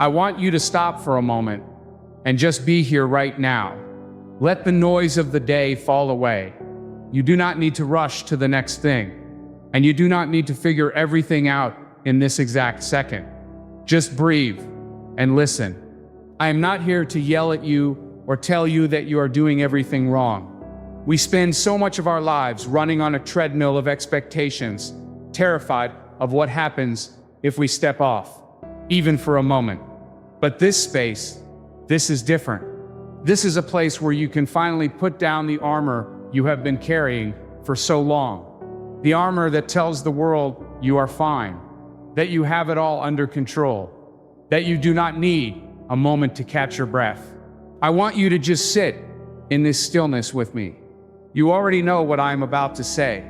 I want you to stop for a moment and just be here right now. Let the noise of the day fall away. You do not need to rush to the next thing, and you do not need to figure everything out in this exact second. Just breathe and listen. I am not here to yell at you or tell you that you are doing everything wrong. We spend so much of our lives running on a treadmill of expectations, terrified of what happens if we step off, even for a moment. But this space, this is different. This is a place where you can finally put down the armor you have been carrying for so long. The armor that tells the world you are fine, that you have it all under control, that you do not need a moment to catch your breath. I want you to just sit in this stillness with me. You already know what I am about to say,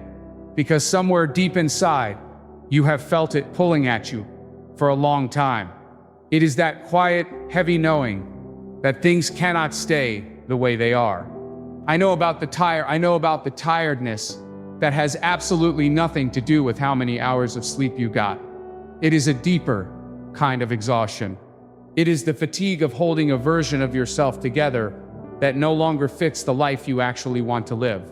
because somewhere deep inside, you have felt it pulling at you for a long time. It is that quiet, heavy knowing that things cannot stay the way they are. I know about the tiredness that has absolutely nothing to do with how many hours of sleep you got. It is a deeper kind of exhaustion. It is the fatigue of holding a version of yourself together that no longer fits the life you actually want to live.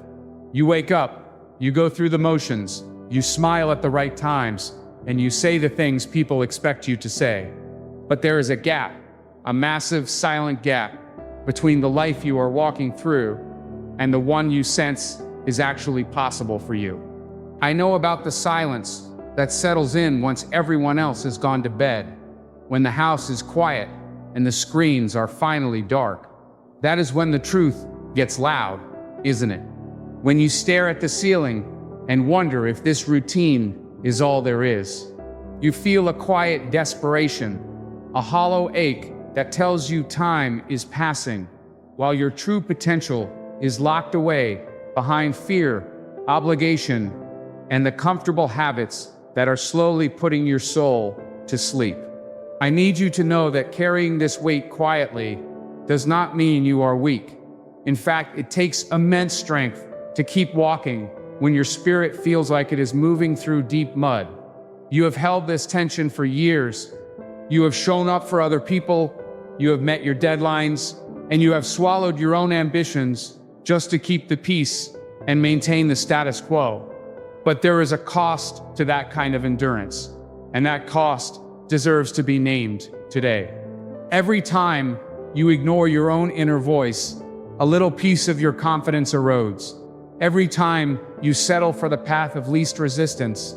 You wake up, you go through the motions, you smile at the right times, and you say the things people expect you to say. But there is a gap, a massive silent gap, between the life you are walking through and the one you sense is actually possible for you. I know about the silence that settles in once everyone else has gone to bed, when the house is quiet and the screens are finally dark. That is when the truth gets loud, isn't it? When you stare at the ceiling and wonder if this routine is all there is. You feel a quiet desperation, a hollow ache that tells you time is passing, while your true potential is locked away behind fear, obligation, and the comfortable habits that are slowly putting your soul to sleep. I need you to know that carrying this weight quietly does not mean you are weak. In fact, it takes immense strength to keep walking when your spirit feels like it is moving through deep mud. You have held this tension for years. You have shown up for other people, you have met your deadlines, and you have swallowed your own ambitions just to keep the peace and maintain the status quo. But there is a cost to that kind of endurance, and that cost deserves to be named today. Every time you ignore your own inner voice, a little piece of your confidence erodes. Every time you settle for the path of least resistance,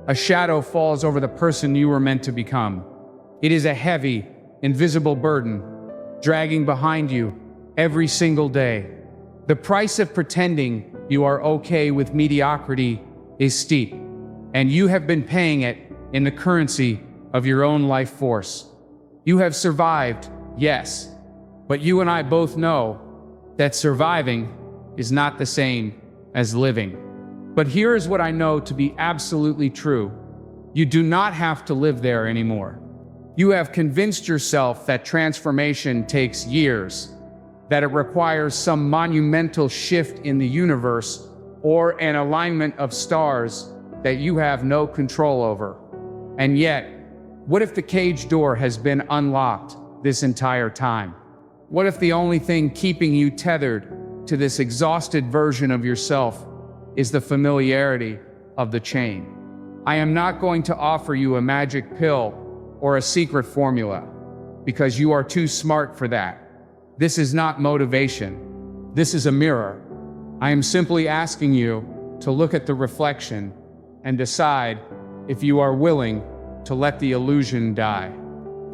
a shadow falls over the person you were meant to become. It is a heavy, invisible burden, dragging behind you every single day. The price of pretending you are okay with mediocrity is steep, and you have been paying it in the currency of your own life force. You have survived, yes, but you and I both know that surviving is not the same as living. But here is what I know to be absolutely true. You do not have to live there anymore. You have convinced yourself that transformation takes years, that it requires some monumental shift in the universe or an alignment of stars that you have no control over. And yet, what if the cage door has been unlocked this entire time? What if the only thing keeping you tethered to this exhausted version of yourself is the familiarity of the chain? I am not going to offer you a magic pill or a secret formula, because you are too smart for that. This is not motivation. This is a mirror. I am simply asking you to look at the reflection and decide if you are willing to let the illusion die.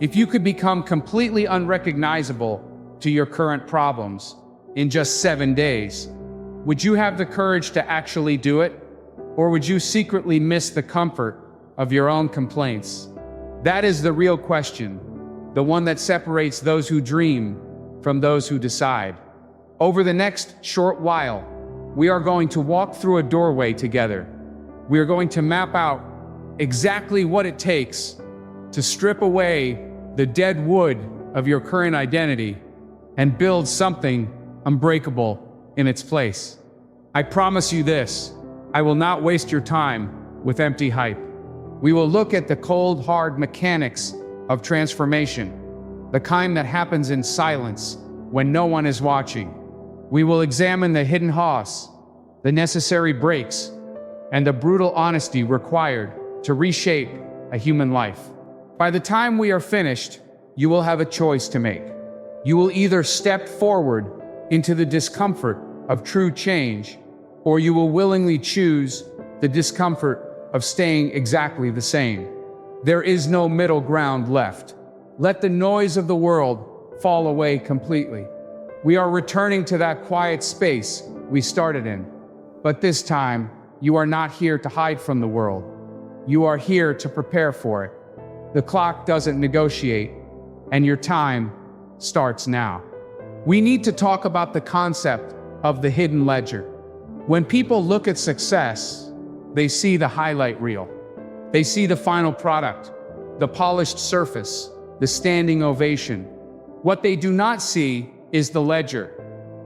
If you could become completely unrecognizable to your current problems in just 7 days, would you have the courage to actually do it? Or would you secretly miss the comfort of your own complaints? That is the real question, the one that separates those who dream from those who decide. Over the next short while, we are going to walk through a doorway together. We are going to map out exactly what it takes to strip away the dead wood of your current identity and build something unbreakable in its place. I promise you this, I will not waste your time with empty hype. We will look at the cold, hard mechanics of transformation. the kind that happens in silence when no one is watching. We will examine the hidden costs, the necessary breaks, and the brutal honesty required to reshape a human life. By the time we are finished, you will have a choice to make. You will either step forward into the discomfort of true change, or you will willingly choose the discomfort of staying exactly the same. There is no middle ground left. Let the noise of the world fall away completely. We are returning to that quiet space we started in. But this time, you are not here to hide from the world. You are here to prepare for it. The clock doesn't negotiate, and your time starts now. We need to talk about the concept of the hidden ledger. When people look at success, they see the highlight reel. They see the final product, the polished surface, the standing ovation. What they do not see is the ledger.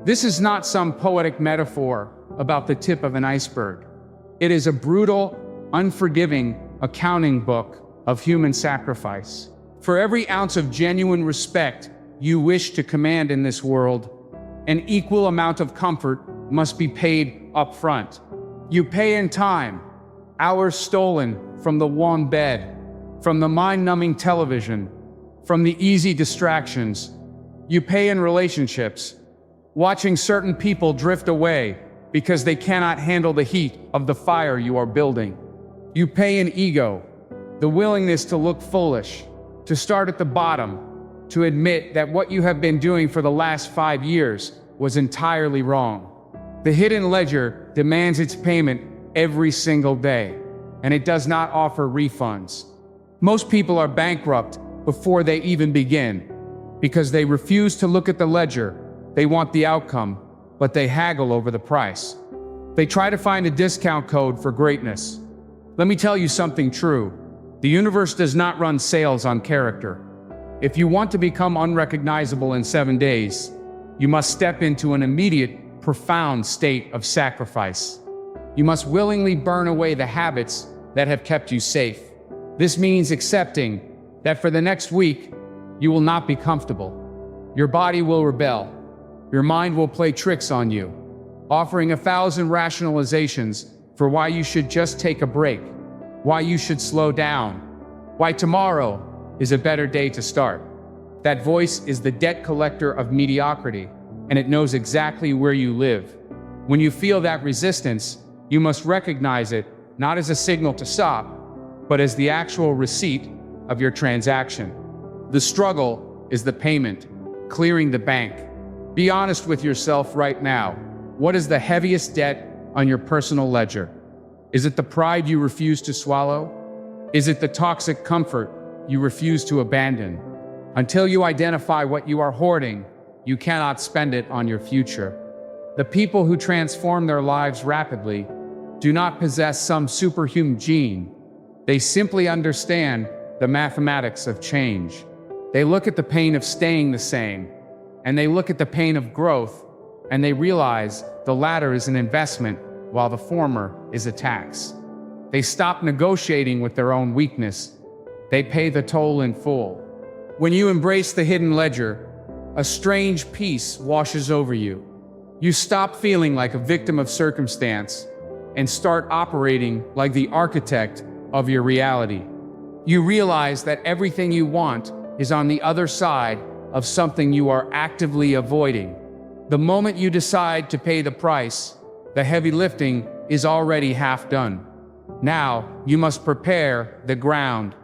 This is not some poetic metaphor about the tip of an iceberg. It is a brutal, unforgiving accounting book of human sacrifice. For every ounce of genuine respect you wish to command in this world, an equal amount of comfort must be paid up front. You pay in time, hours stolen from the warm bed, from the mind-numbing television, from the easy distractions. You pay in relationships, watching certain people drift away because they cannot handle the heat of the fire you are building. You pay in ego, the willingness to look foolish, to start at the bottom, to admit that what you have been doing for the last 5 years was entirely wrong. The hidden ledger demands its payment every single day, and it does not offer refunds. Most people are bankrupt before they even begin, because they refuse to look at the ledger. They want the outcome, but they haggle over the price. They try to find a discount code for greatness. Let me tell you something true. The universe does not run sales on character. If you want to become unrecognizable in 7 days, you must step into an immediate, profound state of sacrifice. You must willingly burn away the habits that have kept you safe. This means accepting that for the next week, you will not be comfortable. Your body will rebel. Your mind will play tricks on you, offering 1,000 rationalizations for why you should just take a break, why you should slow down, why tomorrow is a better day to start. That voice is the debt collector of mediocrity, and it knows exactly where you live. When you feel that resistance, you must recognize it not as a signal to stop, but as the actual receipt of your transaction. The struggle is the payment, clearing the bank. Be honest with yourself right now. What is the heaviest debt on your personal ledger? Is it the pride you refuse to swallow? Is it the toxic comfort you refuse to abandon? Until you identify what you are hoarding, you cannot spend it on your future. The people who transform their lives rapidly do not possess some superhuman gene. They simply understand the mathematics of change. They look at the pain of staying the same, and they look at the pain of growth, and they realize the latter is an investment while the former is a tax. They stop negotiating with their own weakness. They pay the toll in full. When you embrace the hidden ledger, a strange peace washes over you. You stop feeling like a victim of circumstance and start operating like the architect of your reality. You realize that everything you want is on the other side of something you are actively avoiding. The moment you decide to pay the price, the heavy lifting is already half done. Now, you must prepare the ground.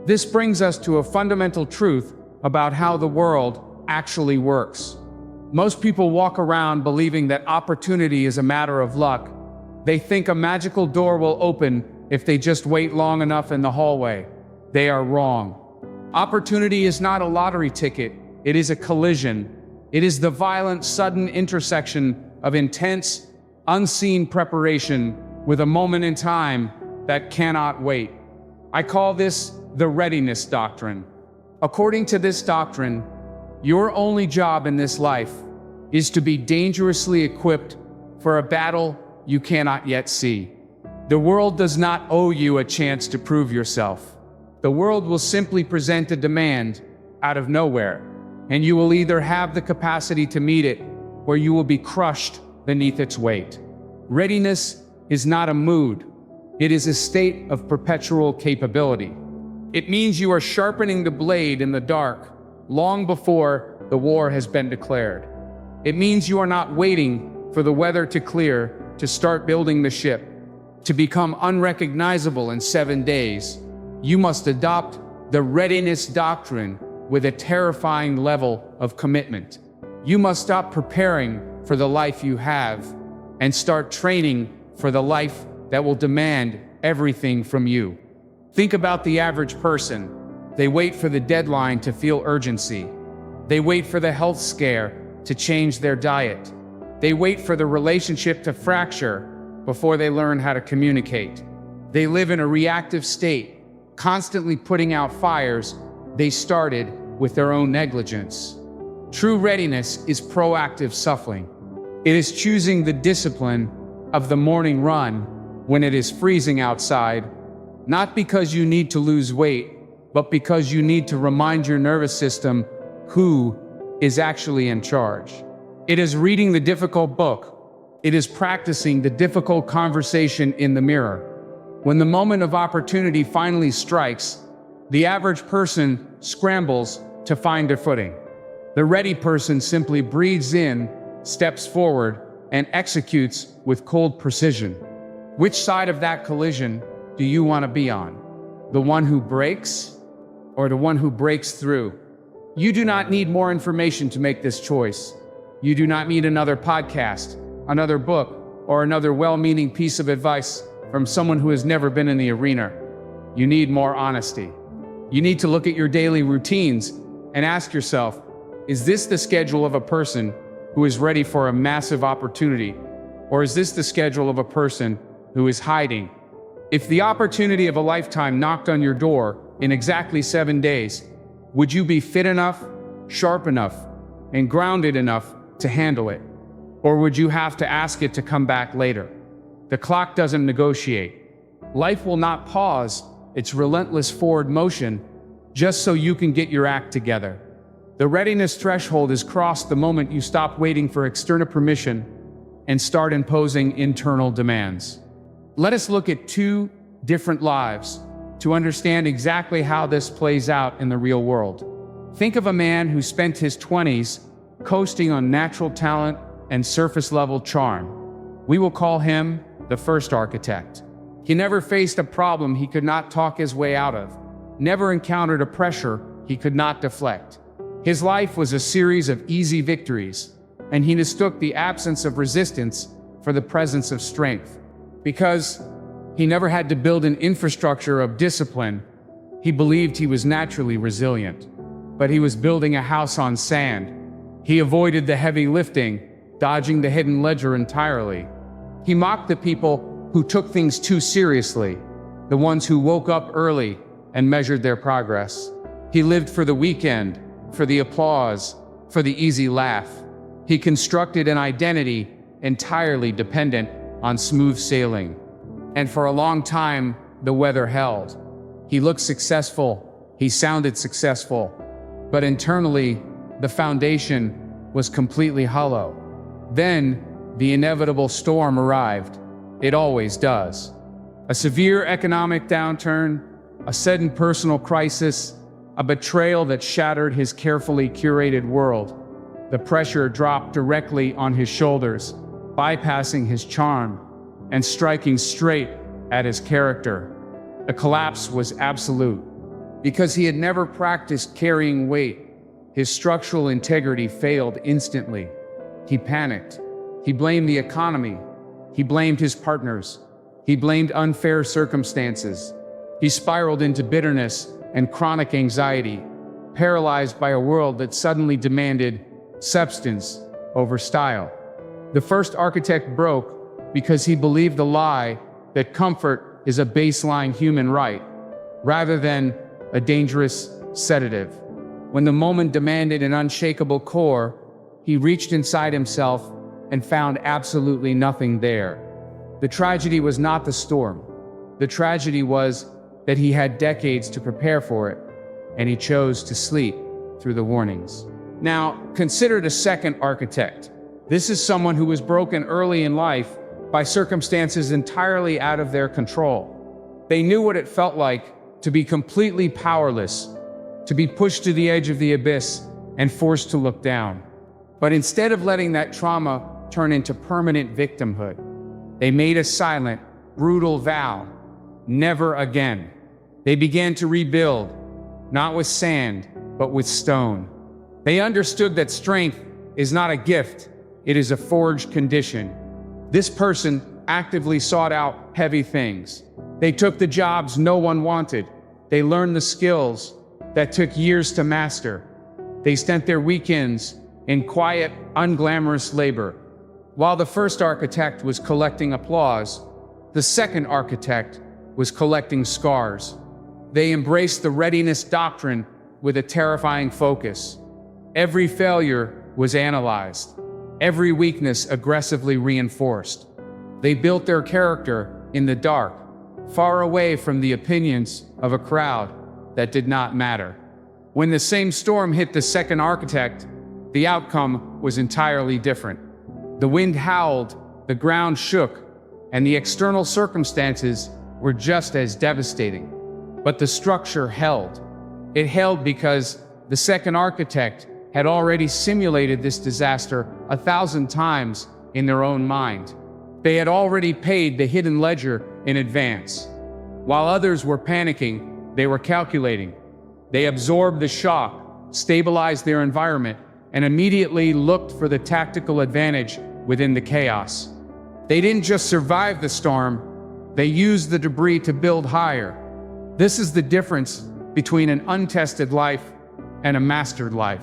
This brings us to a fundamental truth about how the world actually works. Most people walk around believing that opportunity is a matter of luck. They think a magical door will open if they just wait long enough in the hallway. They are wrong. Opportunity is not a lottery ticket. It is a collision. It is the violent, sudden intersection of intense, unseen preparation with a moment in time that cannot wait. I call this the readiness doctrine. According to this doctrine, your only job in this life is to be dangerously equipped for a battle you cannot yet see. The world does not owe you a chance to prove yourself. The world will simply present a demand out of nowhere. and you will either have the capacity to meet it, or you will be crushed beneath its weight. Readiness is not a mood. It is a state of perpetual capability. It means you are sharpening the blade in the dark long before the war has been declared. It means you are not waiting for the weather to clear to start building the ship. To become unrecognizable in 7 days, you must adopt the readiness doctrine with a terrifying level of commitment. You must stop preparing for the life you have and start training for the life that will demand everything from you. Think about the average person. They wait for the deadline to feel urgency. They wait for the health scare to change their diet. They wait for the relationship to fracture before they learn how to communicate. They live in a reactive state, constantly putting out fires they started with their own negligence. True readiness is proactive suffering. It is choosing the discipline of the morning run when it is freezing outside, not because you need to lose weight, but because you need to remind your nervous system who is actually in charge. It is reading the difficult book. It is practicing the difficult conversation in the mirror. When the moment of opportunity finally strikes, the average person scrambles to find their footing. The ready person simply breathes in, steps forward, and executes with cold precision. Which side of that collision do you want to be on? The one who breaks, or the one who breaks through? You do not need more information to make this choice. You do not need another podcast, another book, or another well-meaning piece of advice from someone who has never been in the arena. You need more honesty. You need to look at your daily routines and ask yourself, is this the schedule of a person who is ready for a massive opportunity? Or is this the schedule of a person who is hiding? If the opportunity of a lifetime knocked on your door in exactly 7 days, would you be fit enough, sharp enough, and grounded enough to handle it? Or would you have to ask it to come back later? The clock doesn't negotiate. Life will not pause its relentless forward motion just so you can get your act together. The readiness threshold is crossed the moment you stop waiting for external permission and start imposing internal demands. Let us look at 2 different lives to understand exactly how this plays out in the real world. Think of a man who spent his 20s coasting on natural talent and surface-level charm. We will call him the first architect. He never faced a problem he could not talk his way out of, never encountered a pressure he could not deflect. His life was a series of easy victories, and he mistook the absence of resistance for the presence of strength. Because he never had to build an infrastructure of discipline, he believed he was naturally resilient. But he was building a house on sand. He avoided the heavy lifting, dodging the hidden ledger entirely. He mocked the people who took things too seriously, the ones who woke up early and measured their progress. He lived for the weekend, for the applause, for the easy laugh. He constructed an identity entirely dependent on smooth sailing. And for a long time, the weather held. He looked successful, he sounded successful, but internally, the foundation was completely hollow. Then, the inevitable storm arrived. It always does. A severe economic downturn, a sudden personal crisis, a betrayal that shattered his carefully curated world. The pressure dropped directly on his shoulders, bypassing his charm and striking straight at his character. The collapse was absolute. Because he had never practiced carrying weight, his structural integrity failed instantly. He panicked. He blamed the economy. He blamed his partners. He blamed unfair circumstances. He spiraled into bitterness and chronic anxiety, paralyzed by a world that suddenly demanded substance over style. The first architect broke because he believed the lie that comfort is a baseline human right, rather than a dangerous sedative. When the moment demanded an unshakable core, he reached inside himself and found absolutely nothing there. The tragedy was not the storm. The tragedy was that he had decades to prepare for it, and he chose to sleep through the warnings. Now, consider the second architect. This is someone who was broken early in life by circumstances entirely out of their control. They knew what it felt like to be completely powerless, to be pushed to the edge of the abyss and forced to look down. But instead of letting that trauma turn into permanent victimhood, they made a silent, brutal vow: never again. They began to rebuild, not with sand, but with stone. They understood that strength is not a gift, it is a forged condition. This person actively sought out heavy things. They took the jobs no one wanted. They learned the skills that took years to master. They spent their weekends in quiet, unglamorous labor. While the first architect was collecting applause, the second architect was collecting scars. They embraced the readiness doctrine with a terrifying focus. Every failure was analyzed, every weakness aggressively reinforced. They built their character in the dark, far away from the opinions of a crowd that did not matter. When the same storm hit the second architect, the outcome was entirely different. The wind howled, the ground shook, and the external circumstances were just as devastating. But the structure held. It held because the second architect had already simulated this disaster 1,000 times in their own mind. They had already paid the hidden ledger in advance. While others were panicking, they were calculating. They absorbed the shock, stabilized their environment, and immediately looked for the tactical advantage within the chaos. They didn't just survive the storm, they used the debris to build higher. This is the difference between an untested life and a mastered life.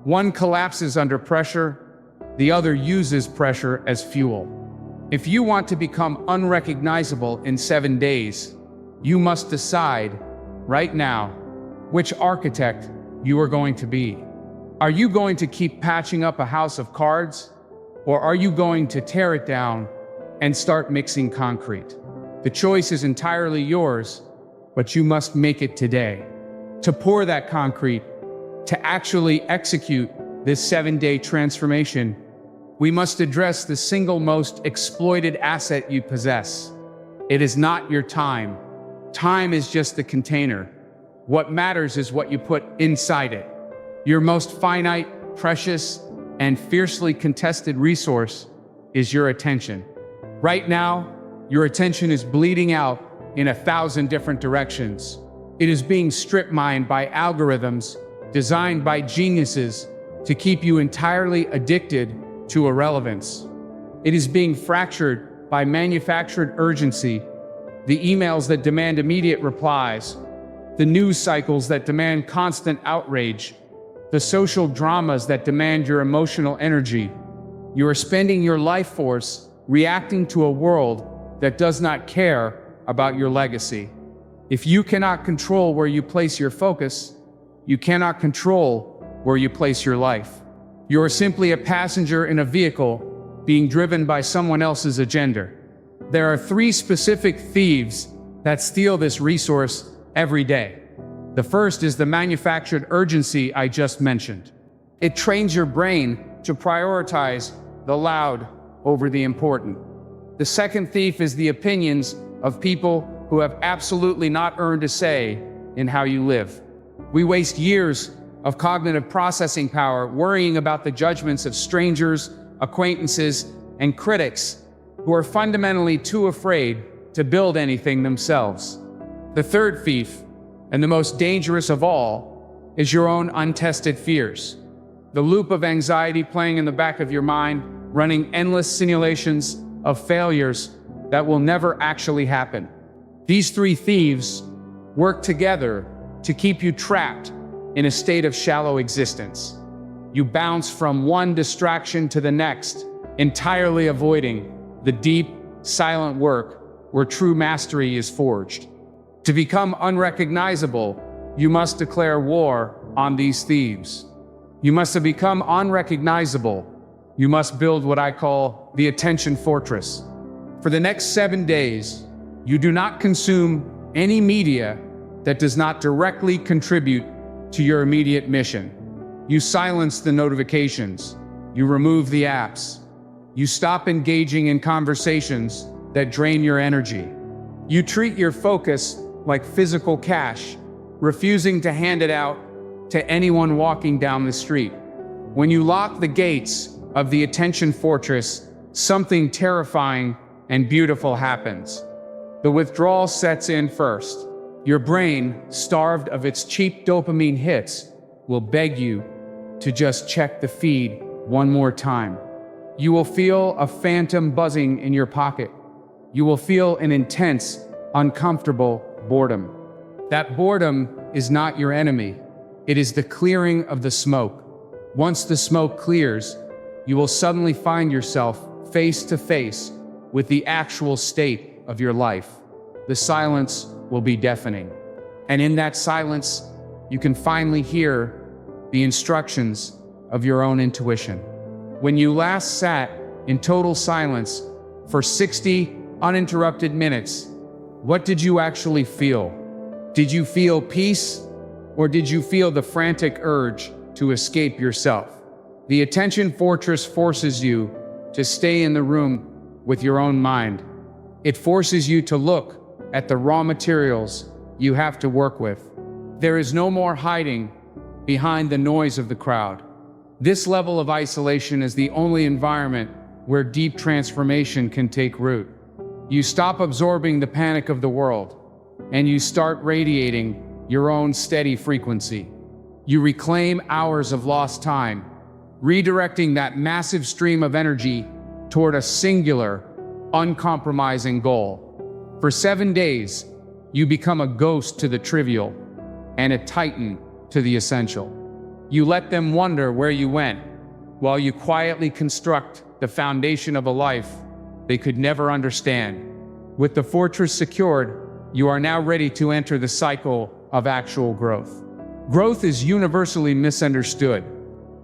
One collapses under pressure, the other uses pressure as fuel. If you want to become unrecognizable in 7 days, you must decide right now which architect you are going to be. Are you going to keep patching up a house of cards, or are you going to tear it down and start mixing concrete? The choice is entirely yours, but you must make it today. To pour that concrete, to actually execute this 7-day transformation, we must address the single most exploited asset you possess. It is not your time. Time is just the container. What matters is what you put inside it. Your most finite, precious, and fiercely contested resource is your attention. Right now, your attention is bleeding out in 1,000 different directions. It is being strip-mined by algorithms designed by geniuses to keep you entirely addicted to irrelevance. It is being fractured by manufactured urgency, the emails that demand immediate replies, the news cycles that demand constant outrage, the social dramas that demand your emotional energy. You are spending your life force reacting to a world that does not care about your legacy. If you cannot control where you place your focus, you cannot control where you place your life. You are simply a passenger in a vehicle being driven by someone else's agenda. There are 3 specific thieves that steal this resource every day. The first is the manufactured urgency I just mentioned. It trains your brain to prioritize the loud over the important. The second thief is the opinions of people who have absolutely not earned a say in how you live. We waste years of cognitive processing power worrying about the judgments of strangers, acquaintances, and critics who are fundamentally too afraid to build anything themselves. The third thief, and the most dangerous of all, is your own untested fears. The loop of anxiety playing in the back of your mind, running endless simulations of failures that will never actually happen. These 3 thieves work together to keep you trapped in a state of shallow existence. You bounce from one distraction to the next, entirely avoiding the deep, silent work where true mastery is forged. To become unrecognizable, you must declare war on these thieves. You must become unrecognizable. You must build what I call the attention fortress. For the next 7 days, you do not consume any media that does not directly contribute to your immediate mission. You silence the notifications. You remove the apps. You stop engaging in conversations that drain your energy. You treat your focus like physical cash, refusing to hand it out to anyone walking down the street. When you lock the gates of the attention fortress, something terrifying and beautiful happens. The withdrawal sets in first. Your brain, starved of its cheap dopamine hits, will beg you to just check the feed one more time. You will feel a phantom buzzing in your pocket. You will feel an intense, uncomfortable boredom. That boredom is not your enemy. It is the clearing of the smoke. Once the smoke clears, you will suddenly find yourself face to face with the actual state of your life. The silence will be deafening. And in that silence, you can finally hear the instructions of your own intuition. When you last sat in total silence for 60 uninterrupted minutes, what did you actually feel? Did you feel peace, or did you feel the frantic urge to escape yourself? The attention fortress forces you to stay in the room with your own mind. It forces you to look at the raw materials you have to work with. There is no more hiding behind the noise of the crowd. This level of isolation is the only environment where deep transformation can take root. You stop absorbing the panic of the world, and you start radiating your own steady frequency. You reclaim hours of lost time, redirecting that massive stream of energy toward a singular, uncompromising goal. For 7 days, you become a ghost to the trivial and a titan to the essential. You let them wonder where you went, while you quietly construct the foundation of a life they could never understand. With the fortress secured, you are now ready to enter the cycle of actual growth. Growth is universally misunderstood.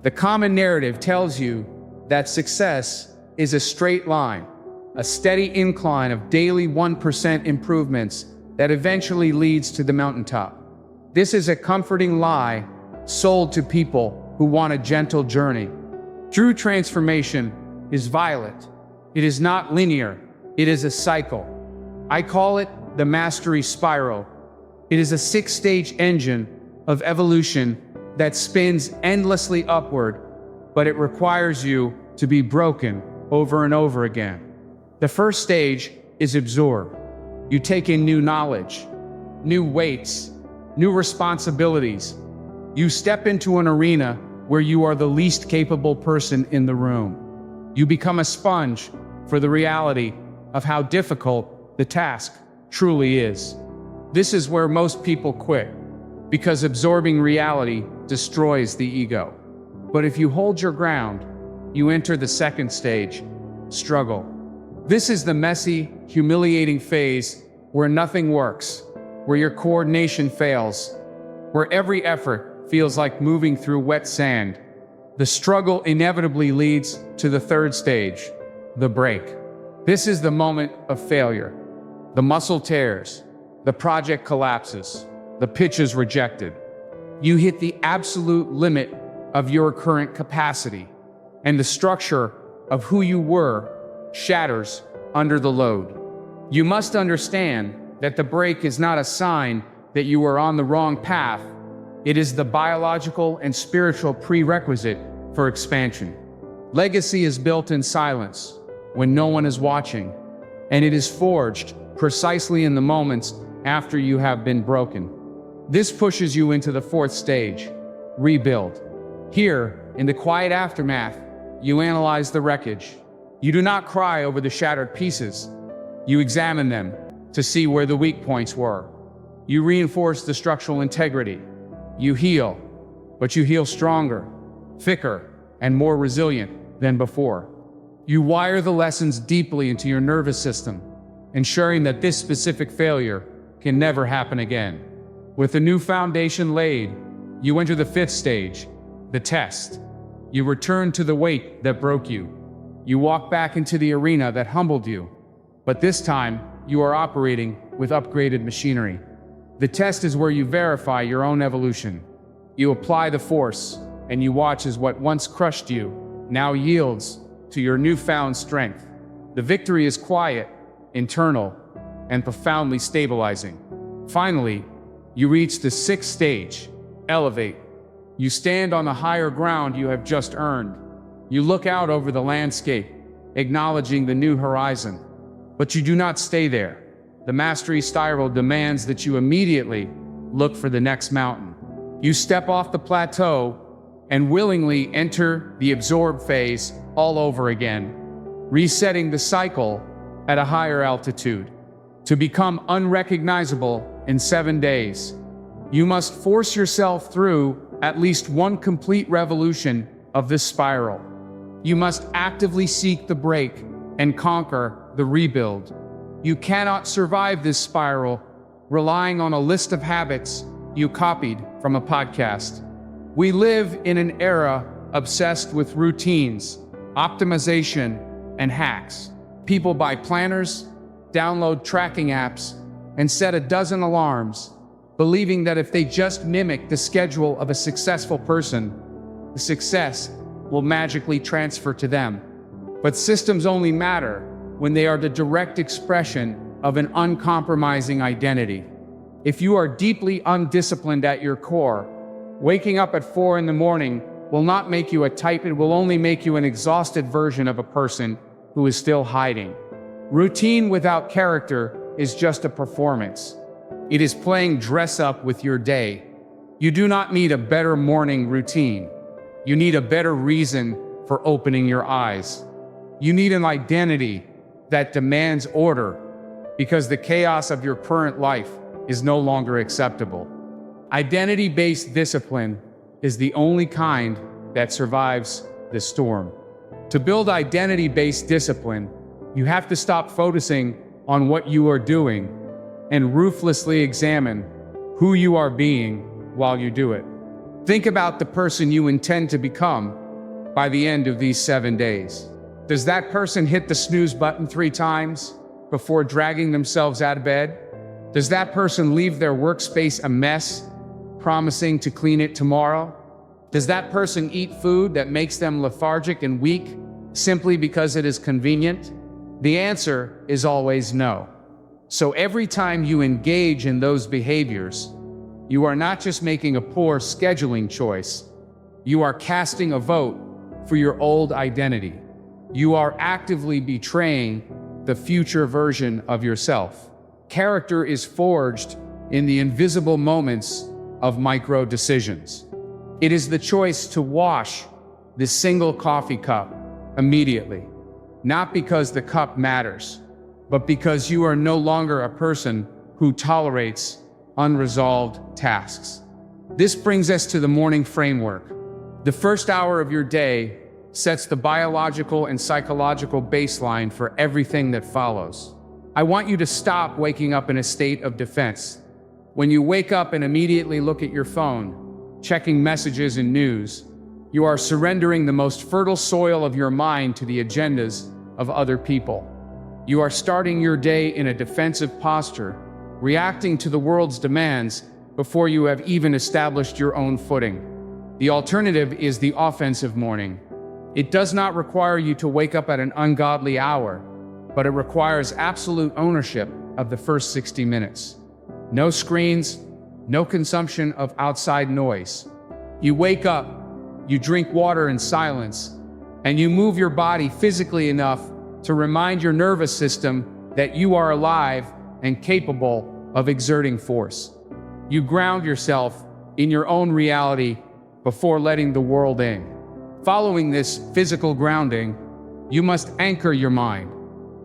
The common narrative tells you that success is a straight line, a steady incline of daily 1% improvements that eventually leads to the mountaintop. This is a comforting lie sold to people who want a gentle journey. True transformation is violent. It is not linear. It is a cycle. I call it the mastery spiral. It is a 6-stage engine of evolution that spins endlessly upward, but it requires you to be broken over and over again. The first stage is absorb. You take in new knowledge, new weights, new responsibilities. You step into an arena where you are the least capable person in the room. You become a sponge for the reality of how difficult the task truly is. This is where most people quit, because absorbing reality destroys the ego. But if you hold your ground, you enter the second stage, struggle. This is the messy, humiliating phase where nothing works, where your coordination fails, where every effort feels like moving through wet sand. The struggle inevitably leads to the third stage, the break. This is the moment of failure. The muscle tears, the project collapses, the pitch is rejected. You hit the absolute limit of your current capacity, and the structure of who you were shatters under the load. You must understand that the break is not a sign that you are on the wrong path. It is the biological and spiritual prerequisite for expansion. Legacy is built in silence, when no one is watching, and it is forged precisely in the moments after you have been broken. This pushes you into the fourth stage, rebuild. Here, in the quiet aftermath, you analyze the wreckage. You do not cry over the shattered pieces. You examine them to see where the weak points were. You reinforce the structural integrity. You heal, but you heal stronger, thicker, and more resilient than before. You wire the lessons deeply into your nervous system, ensuring that this specific failure can never happen again. With a new foundation laid, you enter the fifth stage, the test. You return to the weight that broke you. You walk back into the arena that humbled you, but this time you are operating with upgraded machinery. The test is where you verify your own evolution. You apply the force, and you watch as what once crushed you now yields to your newfound strength. The victory is quiet, internal, and profoundly stabilizing. Finally, you reach the sixth stage, elevate. You stand on the higher ground you have just earned. You look out over the landscape, acknowledging the new horizon. But you do not stay there. The mastery spiral demands that you immediately look for the next mountain. You step off the plateau and willingly enter the absorb phase all over again, resetting the cycle at a higher altitude. To become unrecognizable in 7 days, you must force yourself through at least one complete revolution of this spiral. You must actively seek the break and conquer the rebuild. You cannot survive this spiral relying on a list of habits you copied from a podcast. We live in an era obsessed with routines, optimization, and hacks. People buy planners, download tracking apps, and set a dozen alarms, believing that if they just mimic the schedule of a successful person, the success will magically transfer to them. But systems only matter when they are the direct expression of an uncompromising identity. If you are deeply undisciplined at your core, waking up at 4 in the morning will not make you a type, it will only make you an exhausted version of a person who is still hiding. Routine without character is just a performance. It is playing dress up with your day. You do not need a better morning routine. You need a better reason for opening your eyes. You need an identity that demands order because the chaos of your current life is no longer acceptable. Identity-based discipline is the only kind that survives the storm. To build identity-based discipline, you have to stop focusing on what you are doing and ruthlessly examine who you are being while you do it. Think about the person you intend to become by the end of these 7 days. Does that person hit the snooze button 3 times before dragging themselves out of bed? Does that person leave their workspace a mess, promising to clean it tomorrow? Does that person eat food that makes them lethargic and weak simply because it is convenient? The answer is always no. So every time you engage in those behaviors, you are not just making a poor scheduling choice, you are casting a vote for your old identity. You are actively betraying the future version of yourself. Character is forged in the invisible moments of micro decisions. It is the choice to wash the single coffee cup immediately, not because the cup matters, but because you are no longer a person who tolerates unresolved tasks. This brings us to the morning framework. The first hour of your day sets the biological and psychological baseline for everything that follows. I want you to stop waking up in a state of defense. When you wake up and immediately look at your phone, checking messages and news, you are surrendering the most fertile soil of your mind to the agendas of other people. You are starting your day in a defensive posture, reacting to the world's demands before you have even established your own footing. The alternative is the offensive morning. It does not require you to wake up at an ungodly hour, but it requires absolute ownership of the first 60 minutes. No screens, no consumption of outside noise. You wake up, you drink water in silence, and you move your body physically enough to remind your nervous system that you are alive and capable of exerting force. You ground yourself in your own reality before letting the world in. Following this physical grounding, you must anchor your mind.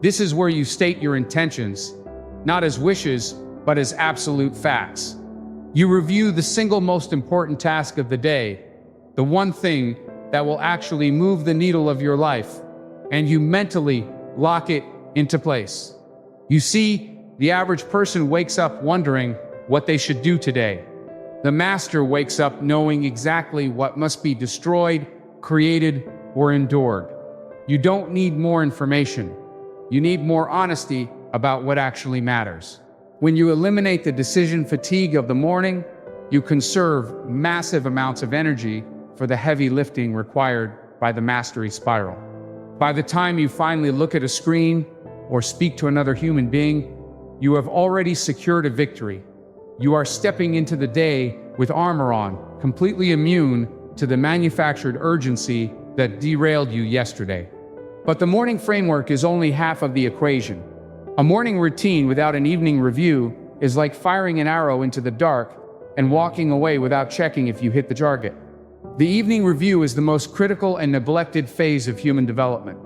This is where you state your intentions, not as wishes, but as absolute facts. You review the single most important task of the day, the one thing that will actually move the needle of your life, and you mentally lock it into place. You see, the average person wakes up wondering what they should do today. The master wakes up knowing exactly what must be destroyed, created, or endured. You don't need more information. You need more honesty about what actually matters. When you eliminate the decision fatigue of the morning, you conserve massive amounts of energy for the heavy lifting required by the mastery spiral. By the time you finally look at a screen or speak to another human being, you have already secured a victory. You are stepping into the day with armor on, completely immune to the manufactured urgency that derailed you yesterday. But the morning framework is only half of the equation. A morning routine without an evening review is like firing an arrow into the dark and walking away without checking if you hit the target. The evening review is the most critical and neglected phase of human development.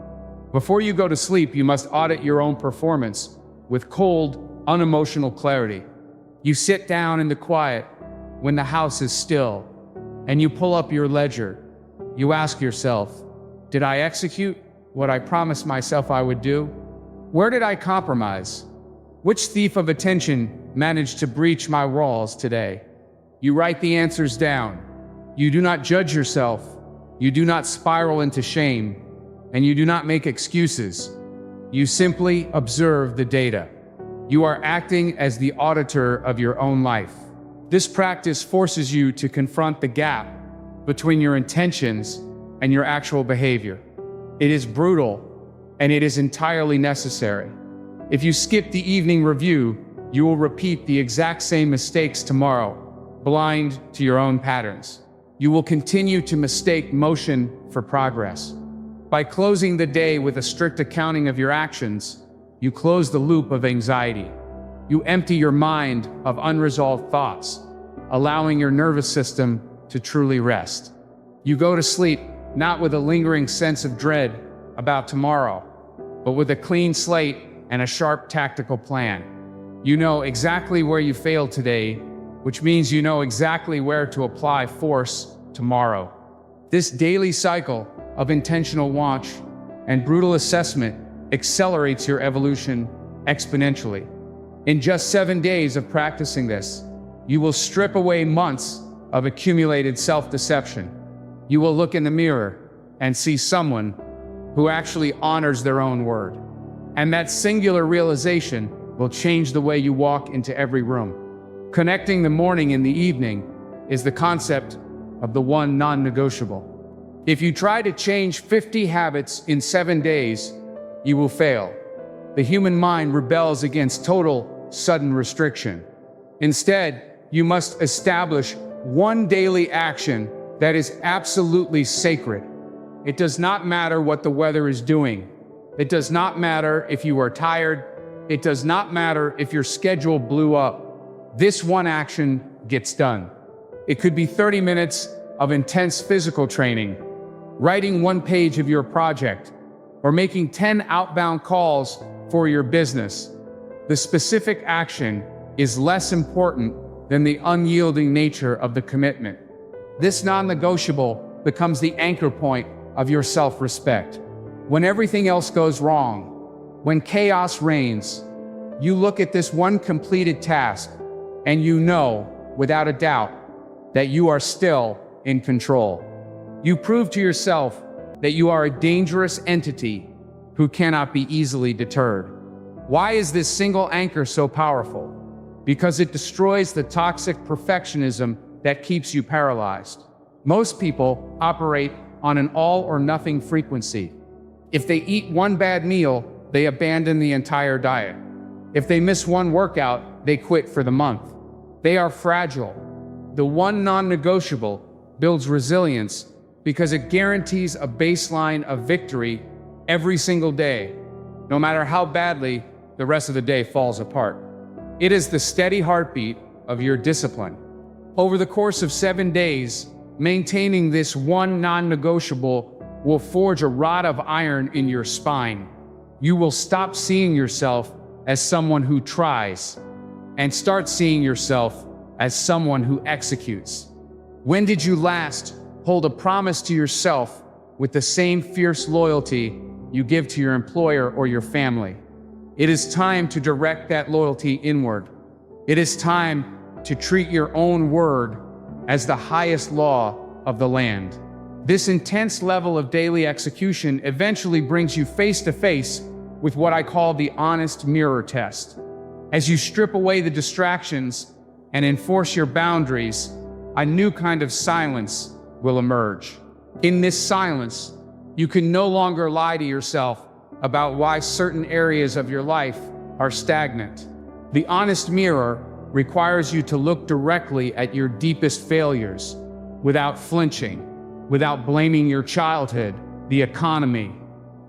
Before you go to sleep, you must audit your own performance with cold, unemotional clarity. You sit down in the quiet when the house is still, and you pull up your ledger. You ask yourself, did I execute what I promised myself I would do? Where did I compromise? Which thief of attention managed to breach my walls today? You write the answers down. You do not judge yourself. You do not spiral into shame, and you do not make excuses. You simply observe the data. You are acting as the auditor of your own life. This practice forces you to confront the gap between your intentions and your actual behavior. It is brutal, and it is entirely necessary. If you skip the evening review, you will repeat the exact same mistakes tomorrow, blind to your own patterns. You will continue to mistake motion for progress. By closing the day with a strict accounting of your actions, you close the loop of anxiety. You empty your mind of unresolved thoughts, allowing your nervous system to truly rest. You go to sleep not with a lingering sense of dread about tomorrow, but with a clean slate and a sharp tactical plan. You know exactly where you failed today, which means you know exactly where to apply force tomorrow. This daily cycle of intentional watch and brutal assessment accelerates your evolution exponentially. In just 7 days of practicing this, you will strip away months of accumulated self-deception. You will look in the mirror and see someone who actually honors their own word. And that singular realization will change the way you walk into every room. Connecting the morning and the evening is the concept of the one non-negotiable. If you try to change 50 habits in 7 days, you will fail. The human mind rebels against total, sudden restriction. Instead, you must establish one daily action that is absolutely sacred. It does not matter what the weather is doing. It does not matter if you are tired. It does not matter if your schedule blew up. This one action gets done. It could be 30 minutes of intense physical training, writing 1 page of your project, or making 10 outbound calls for your business. The specific action is less important than the unyielding nature of the commitment. This non-negotiable becomes the anchor point of your self-respect. When everything else goes wrong, when chaos reigns, you look at this one completed task and you know, without a doubt, that you are still in control. You prove to yourself that you are a dangerous entity who cannot be easily deterred. Why is this single anchor so powerful? Because it destroys the toxic perfectionism that keeps you paralyzed. Most people operate on an all-or-nothing frequency. If they eat one bad meal, they abandon the entire diet. If they miss one workout, they quit for the month. They are fragile. The one non-negotiable builds resilience because it guarantees a baseline of victory every single day, no matter how badly the rest of the day falls apart. It is the steady heartbeat of your discipline. Over the course of 7 days, maintaining this one non-negotiable will forge a rod of iron in your spine. You will stop seeing yourself as someone who tries and start seeing yourself as someone who executes. When did you last hold a promise to yourself with the same fierce loyalty you give to your employer or your family? It is time to direct that loyalty inward. It is time to treat your own word as the highest law of the land. This intense level of daily execution eventually brings you face to face with what I call the honest mirror test. As you strip away the distractions and enforce your boundaries, a new kind of silence will emerge. In this silence, you can no longer lie to yourself about why certain areas of your life are stagnant. The honest mirror requires you to look directly at your deepest failures without flinching, without blaming your childhood, the economy,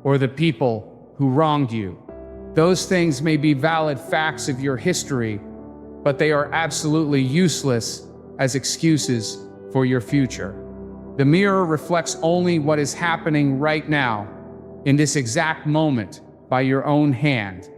or the people who wronged you. Those things may be valid facts of your history, but they are absolutely useless as excuses for your future. The mirror reflects only what is happening right now, in this exact moment, by your own hand.